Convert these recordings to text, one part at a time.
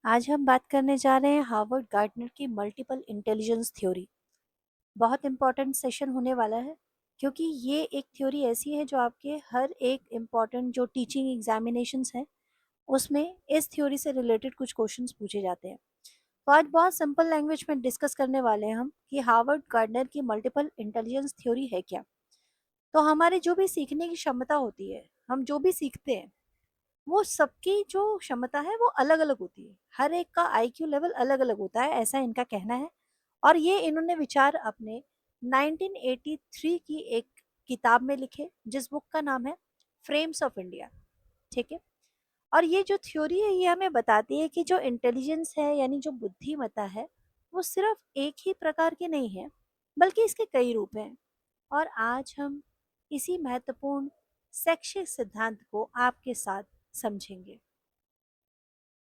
आज हम बात करने जा रहे हैं हार्वर्ड गार्डनर की मल्टीपल इंटेलिजेंस थ्योरी। बहुत इंपॉर्टेंट सेशन होने वाला है क्योंकि ये एक थ्योरी ऐसी है जो आपके हर एक इम्पॉर्टेंट जो टीचिंग एग्जामिनेशंस हैं उसमें इस थ्योरी से रिलेटेड कुछ क्वेश्चंस पूछे जाते हैं। तो आज बहुत सिंपल लैंग्वेज में डिस्कस करने वाले हैं हम कि हार्वर्ड गार्डनर की मल्टीपल इंटेलिजेंस थ्योरी है क्या। तो हमारे जो भी सीखने की क्षमता होती है, हम जो भी सीखते हैं, वो सबकी जो क्षमता है वो अलग अलग होती है। हर एक का आईक्यू लेवल अलग अलग होता है, ऐसा इनका कहना है। और ये इन्होंने विचार अपने 1983 की एक किताब में लिखे जिस बुक का नाम है फ्रेम्स ऑफ इंडिया। ठीक है। और ये जो थ्योरी है ये हमें बताती है कि जो इंटेलिजेंस है यानी जो बुद्धिमत्ता है वो सिर्फ एक ही प्रकार की नहीं है, बल्कि इसके कई रूप हैं। और आज हम इसी महत्वपूर्ण शैक्षिक सिद्धांत को आपके साथ समझेंगे।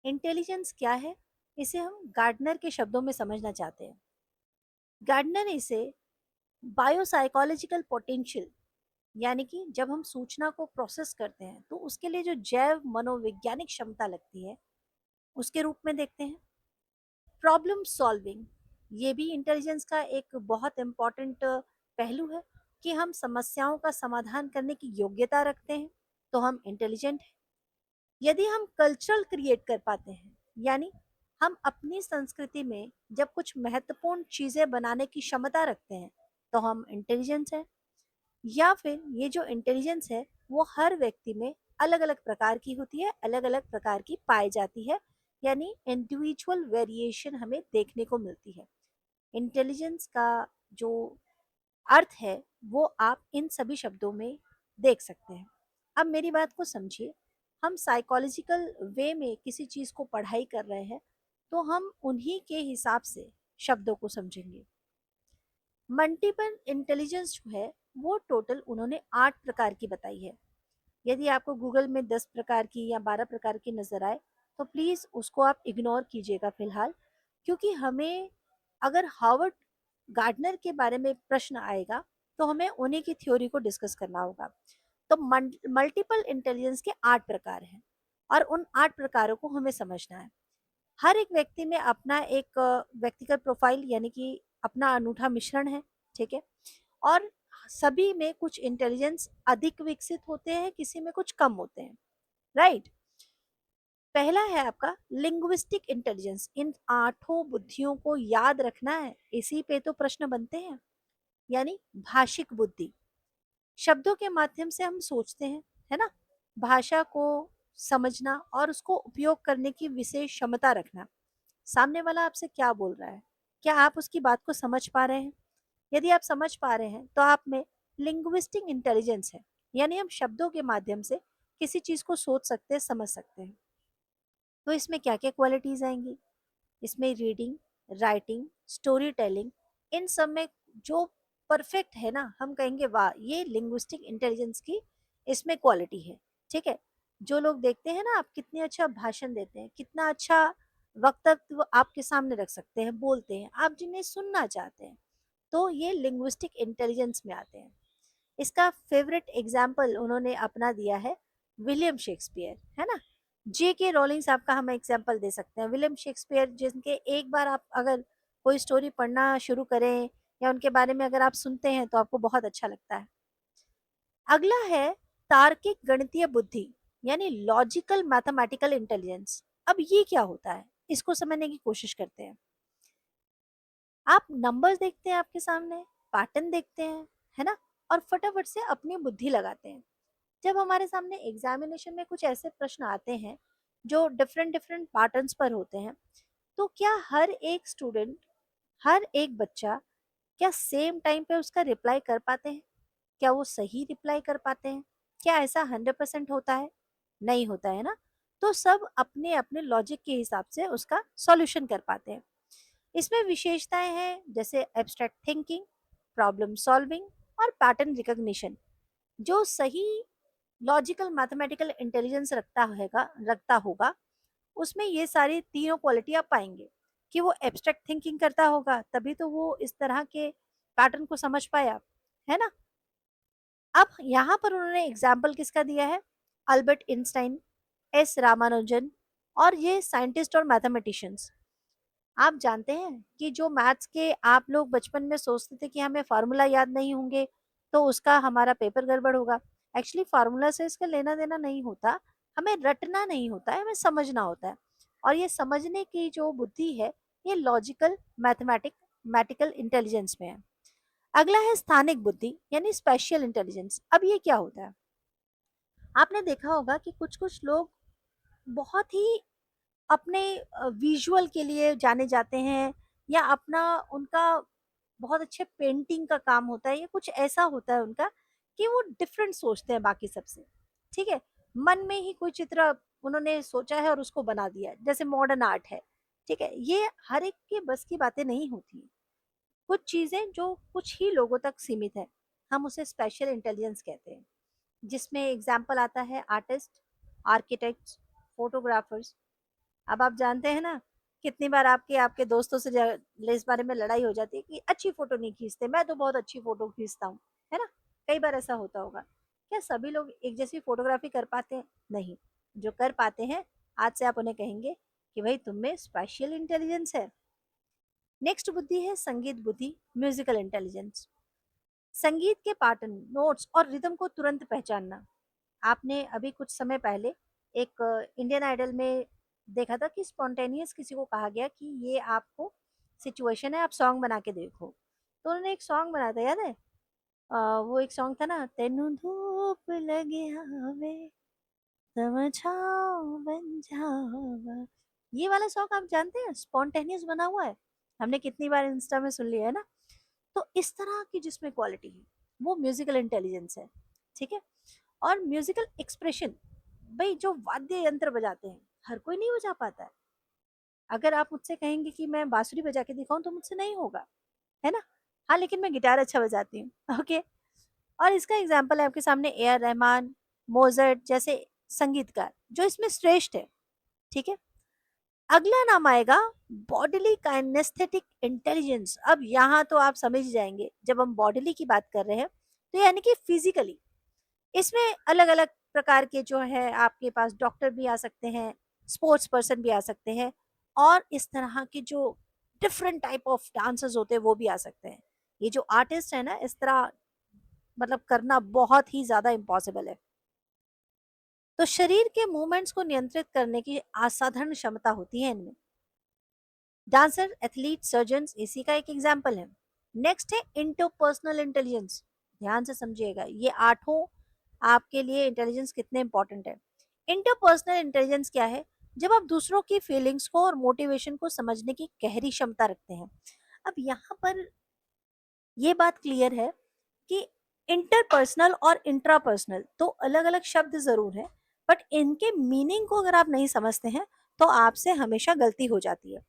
इंटेलिजेंस क्या है, इसे हम गार्डनर के शब्दों में समझना चाहते हैं। गार्डनर इसे बायोसाइकोलॉजिकल पोटेंशियल, यानी कि जब हम सूचना को प्रोसेस करते हैं तो उसके लिए जो जैव मनोवैज्ञानिक क्षमता लगती है उसके रूप में देखते हैं। प्रॉब्लम सॉल्विंग, ये भी इंटेलिजेंस का एक बहुत इम्पॉर्टेंट पहलू है कि हम समस्याओं का समाधान करने की योग्यता रखते हैं तो हम इंटेलिजेंट हैं। यदि हम कल्चरल क्रिएट कर पाते हैं, यानी हम अपनी संस्कृति में जब कुछ महत्वपूर्ण चीजें बनाने की क्षमता रखते हैं तो हम इंटेलिजेंस हैं। या फिर ये जो इंटेलिजेंस है वो हर व्यक्ति में अलग अलग प्रकार की होती है, अलग अलग प्रकार की पाई जाती है, यानी इंडिविजुअल वेरिएशन हमें देखने को मिलती है। इंटेलिजेंस का जो अर्थ है वो आप इन सभी शब्दों में देख सकते हैं। अब मेरी बात को समझिए, हम साइकोलॉजिकल वे में किसी चीज़ को पढ़ाई कर रहे हैं तो हम उन्हीं के हिसाब से शब्दों को समझेंगे। मल्टीपल इंटेलिजेंस जो है वो टोटल उन्होंने 8 प्रकार की बताई है। यदि आपको गूगल में 10 प्रकार की या 12 प्रकार की नज़र आए तो प्लीज़ उसको आप इग्नोर कीजिएगा फिलहाल, क्योंकि हमें अगर हार्वर्ड गार्डनर के बारे में प्रश्न आएगा तो हमें उन्हीं की थ्योरी को डिस्कस करना होगा। तो मल्टीपल इंटेलिजेंस के 8 प्रकार हैं और उन 8 प्रकारों को हमें समझना है। हर एक व्यक्ति में अपना एक व्यक्तिगत प्रोफाइल यानी कि अपना अनूठा मिश्रण है। ठीक है। और सभी में कुछ इंटेलिजेंस अधिक विकसित होते हैं, किसी में कुछ कम होते हैं। राइट। पहला है आपका लिंग्विस्टिक इंटेलिजेंस। इन 8 बुद्धियों को याद रखना है, इसी पे तो प्रश्न बनते हैं। यानी भाषिक बुद्धि, शब्दों के माध्यम से हम सोचते हैं, है ना। भाषा को समझना और उसको उपयोग करने की विशेष क्षमता रखना। सामने वाला आपसे क्या बोल रहा है, क्या आप उसकी बात को समझ पा रहे हैं। यदि आप समझ पा रहे हैं तो आप में लिंग्विस्टिक इंटेलिजेंस है, यानी हम शब्दों के माध्यम से किसी चीज को सोच सकते हैं, समझ सकते हैं। तो इसमें क्या क्या क्वालिटीज आएंगी, इसमें रीडिंग, राइटिंग, स्टोरी टेलिंग, इन सब में जो परफेक्ट है ना, हम कहेंगे वाह ये लिंग्विस्टिक इंटेलिजेंस की इसमें क्वालिटी है। ठीक है। जो लोग देखते हैं ना आप कितने अच्छा भाषण देते हैं, कितना अच्छा वक्तव्य आपके सामने रख सकते हैं, बोलते हैं, आप जिन्हें सुनना चाहते हैं, तो ये लिंग्विस्टिक इंटेलिजेंस में आते हैं। इसका फेवरेट एग्जाम्पल उन्होंने अपना दिया है विलियम शेक्सपियर, है ना। जे के रोलिंग साहब का हम एग्जाम्पल दे सकते हैं। विलियम शेक्सपियर जिनके एक बार आप अगर कोई स्टोरी पढ़ना शुरू करें या उनके बारे में अगर आप सुनते हैं तो आपको बहुत अच्छा लगता है। अगला है तार्किक गणितीय बुद्धि, यानी लॉजिकल मैथमेटिकल इंटेलिजेंस। अब ये क्या होता है, इसको समझने की कोशिश करते हैं। आप नंबर्स देखते हैं आपके सामने, पैटर्न देखते हैं, है ना, और फटाफट से अपनी बुद्धि लगाते हैं। जब हमारे सामने एग्जामिनेशन में कुछ ऐसे प्रश्न आते हैं जो डिफरेंट डिफरेंट पैटर्न्स पर होते हैं, तो क्या हर एक स्टूडेंट, हर एक बच्चा क्या सेम टाइम पे उसका रिप्लाई कर पाते हैं, क्या वो सही रिप्लाई कर पाते हैं, क्या ऐसा 100% होता है? नहीं होता है ना। तो सब अपने अपने लॉजिक के हिसाब से उसका सॉल्यूशन कर पाते हैं। इसमें विशेषताएं हैं जैसे एब्स्ट्रैक्ट थिंकिंग, प्रॉब्लम सॉल्विंग और पैटर्न रिकॉग्निशन। जो सही लॉजिकल मैथमेटिकल इंटेलिजेंस रखता होगा उसमें ये सारी तीनों क्वालिटी आप पाएंगे। कि वो एब्स्ट्रैक्ट थिंकिंग करता होगा तभी तो वो इस तरह के पैटर्न को समझ पाया, है ना। अब यहाँ पर उन्होंने एग्जाम्पल किसका दिया है, अल्बर्ट आइंस्टाइन, एस रामानुजन, और ये साइंटिस्ट और मैथमेटिशियंस, आप जानते हैं कि जो मैथ्स के आप लोग बचपन में सोचते थे कि हमें फार्मूला याद नहीं होंगे तो उसका हमारा पेपर गड़बड़ होगा। एक्चुअली फार्मूला से इसका लेना देना नहीं होता, हमें रटना नहीं होता है, हमें समझना होता है। और ये समझने की जो बुद्धि है, ये लॉजिकल मैथमेटिकल इंटेलिजेंस में है। अगला है स्थानिक बुद्धि यानी स्पेशल इंटेलिजेंस। अब ये क्या होता है, आपने देखा होगा कि कुछ कुछ लोग बहुत ही अपने विजुअल के लिए जाने जाते हैं, या अपना उनका बहुत अच्छे पेंटिंग का काम होता है, या कुछ ऐसा होता है उनका कि वो डिफरेंट सोचते हैं बाकी सबसे। ठीक है, मन में ही कोई चित्र उन्होंने सोचा है और उसको बना दिया है, जैसे मॉडर्न आर्ट है। ठीक है, ये हर एक के बस की बातें नहीं होती हैं। कुछ चीजें जो कुछ ही लोगों तक सीमित है, हम उसे स्पेशल इंटेलिजेंस कहते हैं। जिसमें एग्जाम्पल आता है आर्टिस्ट, आर्किटेक्ट्स, फोटोग्राफर्स। अब आप जानते हैं ना, कितनी बार आपके आपके दोस्तों से इस बारे में लड़ाई हो जाती है कि अच्छी फोटो नहीं खींचते, मैं तो बहुत अच्छी फोटो खींचता हूँ, है ना। कई बार ऐसा होता होगा। क्या सभी लोग एक जैसी फोटोग्राफी कर पाते हैं? नहीं। जो कर पाते हैं, आज से आप उन्हें कहेंगे कि भाई तुम में स्पेशल इंटेलिजेंस है। नेक्स्ट बुद्धि है संगीत बुद्धि, म्यूजिकल इंटेलिजेंस। संगीत के पैटर्न, नोट्स और रिदम को तुरंत पहचानना। आपने अभी कुछ समय पहले एक इंडियन आइडल में देखा था कि स्पॉन्टेनियस किसी को कहा गया कि ये आपको सिचुएशन है, आप सॉन्ग बना के देखो। तो उन्होंने एक सॉन्ग बनाया था, याद है? वो एक सॉन्ग था ना, तेनू धूप लगे आवे समझाओ बन जावा। ये वाला सॉन्ग आप जानते हैं, स्पॉन्टेनियस बना हुआ है। हमने कितनी बार इंस्टा में सुन लिया है ना। तो इस तरह की जिसमें क्वालिटी है, वो म्यूजिकल इंटेलिजेंस है। ठीक है। और म्यूजिकल एक्सप्रेशन, भाई जो वाद्य यंत्र बजाते हैं, हर कोई नहीं बजा पाता है। अगर आप मुझसे कहेंगे कि मैं बांसुरी बजा के दिखाऊं तो मुझसे नहीं होगा, है ना। हाँ, लेकिन मैं गिटार अच्छा बजाती हूँ। ओके। और इसका एग्जाम्पल है आपके सामने ए आर रहमान, मोजर्ट जैसे संगीतकार जो इसमें श्रेष्ठ है। ठीक है। अगला नाम आएगा बॉडीली काइनेस्थेटिक इंटेलिजेंस। अब यहाँ तो आप समझ जाएंगे, जब हम बॉडीली की बात कर रहे हैं तो यानी कि फिजिकली। इसमें अलग अलग प्रकार के जो है आपके पास डॉक्टर भी आ सकते हैं, स्पोर्ट्स पर्सन भी आ सकते हैं, और इस तरह के जो डिफरेंट टाइप ऑफ डांसर्स होते हैं वो भी आ सकते हैं। ये जो आर्टिस्ट है ना, इस तरह मतलब करना बहुत ही ज्यादा इम्पॉसिबल है। तो शरीर के मूवमेंट्स को नियंत्रित करने की असाधारण क्षमता होती है इनमें। डांसर, एथलीट, सर्जन इसी का एक एग्जाम्पल है। नेक्स्ट है इंटरपर्सनल इंटेलिजेंस। ध्यान से समझिएगा, ये आठों आपके लिए इंटेलिजेंस कितने इंपॉर्टेंट है। इंटरपर्सनल इंटेलिजेंस क्या है? जब आप दूसरों की फीलिंग्स को और मोटिवेशन को समझने की गहरी क्षमता रखते हैं। अब यहाँ पर ये बात क्लियर है कि इंटरपर्सनल और इंट्रापर्सनल तो अलग अलग शब्द जरूर है, बट इनके मीनिंग को अगर आप नहीं समझते हैं तो आपसे हमेशा गलती हो जाती है।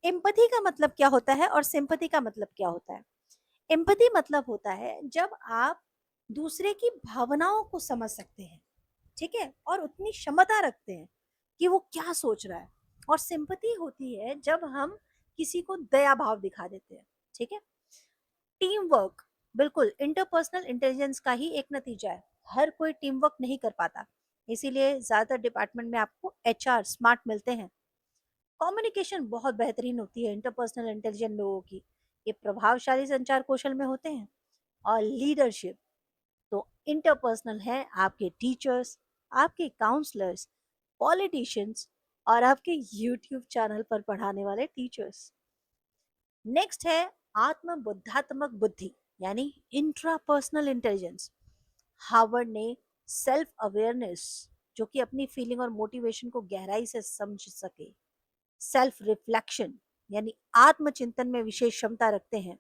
एम्पैथी का मतलब क्या होता है और सिंपैथी का मतलब क्या होता है? एम्पैथी मतलब होता है जब आप दूसरे की भावनाओं को समझ सकते हैं, ठीक है, और उतनी क्षमता रखते हैं कि वो क्या सोच रहा है। और सिंपैथी होती है जब हम किसी को दया भाव दिखा देते हैं। ठीक है। टीम वर्क, बिल्कुल इंटरपर्सनल इंटेलिजेंस का ही एक नतीजा है। हर कोई टीम वर्क नहीं कर पाता, इसीलिए ज्यादातर डिपार्टमेंट में आपको एचआर स्मार्ट मिलते हैं। कम्युनिकेशन बहुत बेहतरीन होती है इंटरपर्सनल इंटेलिजेंट लोगों की, ये प्रभावशाली संचार कौशल में होते हैं। और लीडरशिप तो इंटरपर्सनल है आपके टीचर्स, आपके काउंसलर्स, पॉलिटिशियंस और आपके यूट्यूब चैनल पर पढ़ाने वाले टीचर्स। नेक्स्ट है आत्म बुद्धात्मक बुद्धि यानी इंट्रापर्सनल इंटेलिजेंस। हार्वर्ड ने सेल्फ अवेयरनेस, जो कि अपनी फीलिंग और मोटिवेशन को गहराई से समझ सके। सेल्फ रिफ्लेक्शन यानी आत्मचिंतन में विशेष क्षमता रखते हैं।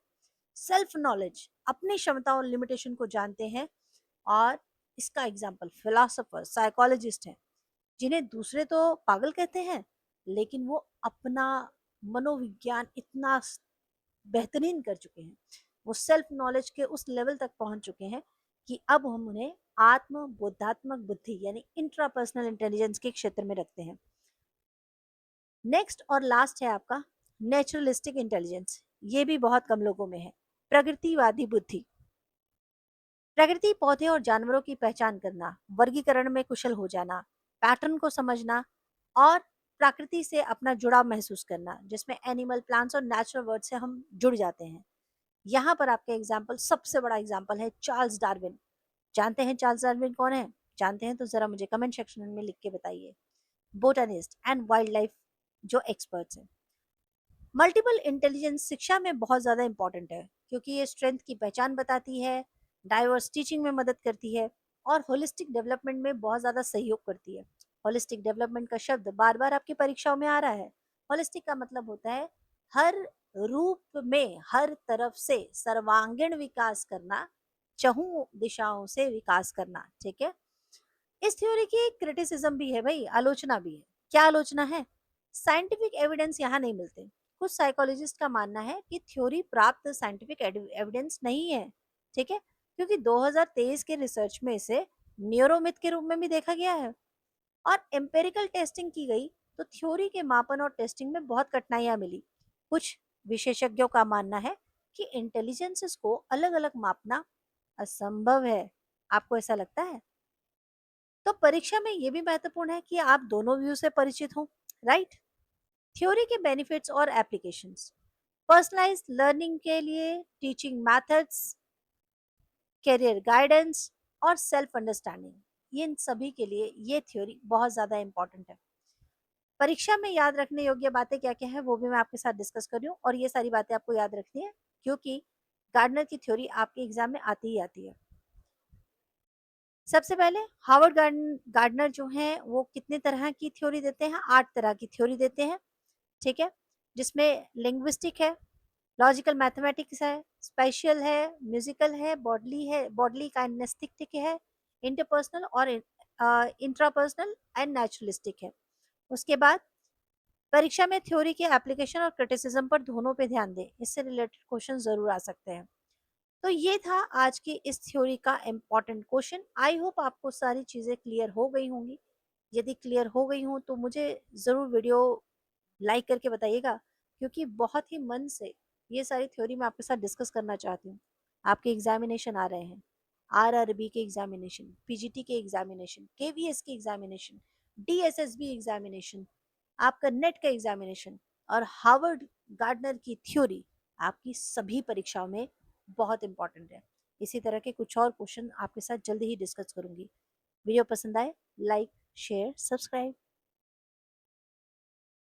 सेल्फ नॉलेज, अपनी क्षमता और लिमिटेशन को जानते हैं। और इसका एग्जाम्पल फिलोसोफर, साइकोलॉजिस्ट हैं, जिन्हें दूसरे तो पागल कहते हैं, लेकिन वो अपना मनोविज्ञान इतना बेहतरीन कर चुके हैं, वो सेल्फ नॉलेज के उस लेवल तक पहुंच चुके हैं कि अब हम उन्हें आत्म बोधात्मक बुद्धि यानी इंट्रापर्सनल इंटेलिजेंस के क्षेत्र में रखते हैं। नेक्स्ट और लास्ट है आपका नेचुरलिस्टिक इंटेलिजेंस। ये भी बहुत कम लोगों में है। प्रकृतिवादी बुद्धि, प्रकृति, पौधे और जानवरों की पहचान करना, वर्गीकरण में कुशल हो जाना, पैटर्न को समझना और प्रकृति से अपना जुड़ाव महसूस करना, जिसमें एनिमल, प्लांट्स और नेचुरल वर्ल्ड से हम जुड़ जाते हैं। यहाँ पर आपका एग्जाम्पल, सबसे बड़ा एग्जाम्पल है चार्ल्स डार्विन। जानते हैं चार्ल्स डार्विन कौन है? जानते हैं तो जरा मुझे कमेंट सेक्शन में लिख के बताइए। बोटनिस्ट एंड वाइल्ड लाइफ जो एक्सपर्ट्स हैं। मल्टीपल इंटेलिजेंस शिक्षा में बहुत ज़्यादा इंपॉर्टेंट है, क्योंकि ये स्ट्रेंथ की पहचान बताती है, डाइवर्स टीचिंग में मदद करती है और होलिस्टिक डेवलपमेंट में बहुत ज़्यादा सहयोग करती है। होलिस्टिक डेवलपमेंट का शब्द बार बार आपकी परीक्षाओं में आ रहा है। होलिस्टिक का मतलब होता है हर रूप में, हर तरफ से सर्वांगीण विकास करना, चहुं दिशाओं से विकास करना। ठीक है। इस थ्योरी की क्रिटिसिज्म भी है भाई, आलोचना भी है। क्या आलोचना है? साइंटिफिक एविडेंस यहाँ नहीं मिलते। कुछ साइकोलॉजिस्ट का मानना है कि थ्योरी प्राप्त साइंटिफिक एविडेंस नहीं है। ठीक है, क्योंकि 2023 के रिसर्च में इसे न्यूरोमिथ के रूप में भी देखा गया है और एम्पेरिकल टेस्टिंग की गई, तो थ्योरी के मापन और टेस्टिंग में बहुत कठिनाइयां मिली। कुछ विशेषज्ञों का मानना है कि इंटेलिजेंसेस को अलग अलग मापना असंभव है। आपको ऐसा लगता है? तो परीक्षा में ये भी महत्वपूर्ण है कि आप दोनों व्यू से परिचित हों, राइट? थ्योरी के बेनिफिट्स और एप्लीकेशंस। पर्सनलाइज्ड लर्निंग के लिए टीचिंग मेथड्स, करियर गाइडेंस और सेल्फ अंडरस्टैंडिंग, इन सभी के लिए ये थ्योरी बहुत ज़्यादा इंपॉर्टेंट है। परीक्षा में याद रखने योग्य बातें क्या क्या है वो भी मैं आपके साथ डिस्कस कर रही हूँ, और ये सारी बातें आपको याद रखनी है, क्योंकि गार्डनर की थ्योरी आपके एग्जाम में आती ही आती है। सबसे पहले हार्वर्ड गार्डनर जो हैं वो कितने तरह की थ्योरी देते हैं? 8 तरह की थ्योरी देते हैं। ठीक है, जिसमें लिंग्विस्टिक है, लॉजिकल मैथमेटिक्स है, स्पेशियल है, म्यूजिकल है, बॉडली काइनेस्टिक है, इंटरपर्सनल और इंट्रापर्सनल एंड नेचुरलिस्टिक है। उसके बाद परीक्षा में थ्योरी के एप्लीकेशन और क्रिटिसिज्म पर दोनों पे ध्यान दें, इससे रिलेटेड क्वेश्चन जरूर आ सकते हैं। तो ये था आज की इस थ्योरी का इम्पोर्टेंट क्वेश्चन। आई होप आपको सारी चीज़ें क्लियर हो गई होंगी। यदि क्लियर हो गई हों तो मुझे ज़रूर वीडियो लाइक करके बताइएगा, क्योंकि बहुत ही मन से ये सारी थ्योरी मैं आपके साथ डिस्कस करना चाहती हूँ। आपके एग्जामिनेशन आ रहे हैं, आरआरबी के एग्जामिनेशन, पीजीटी के एग्जामिनेशन, केवीएस के एग्जामिनेशन, डीएसएसबी एग्जामिनेशन, आपका नेट का एग्जामिनेशन और हार्वर्ड गार्डनर की थ्योरी आपकी सभी परीक्षाओं में बहुत इंपॉर्टेंट है। इसी तरह के कुछ और क्वेश्चन आपके साथ जल्दी ही डिस्कस करूंगी। वीडियो पसंद आए, लाइक, शेयर, सब्सक्राइब।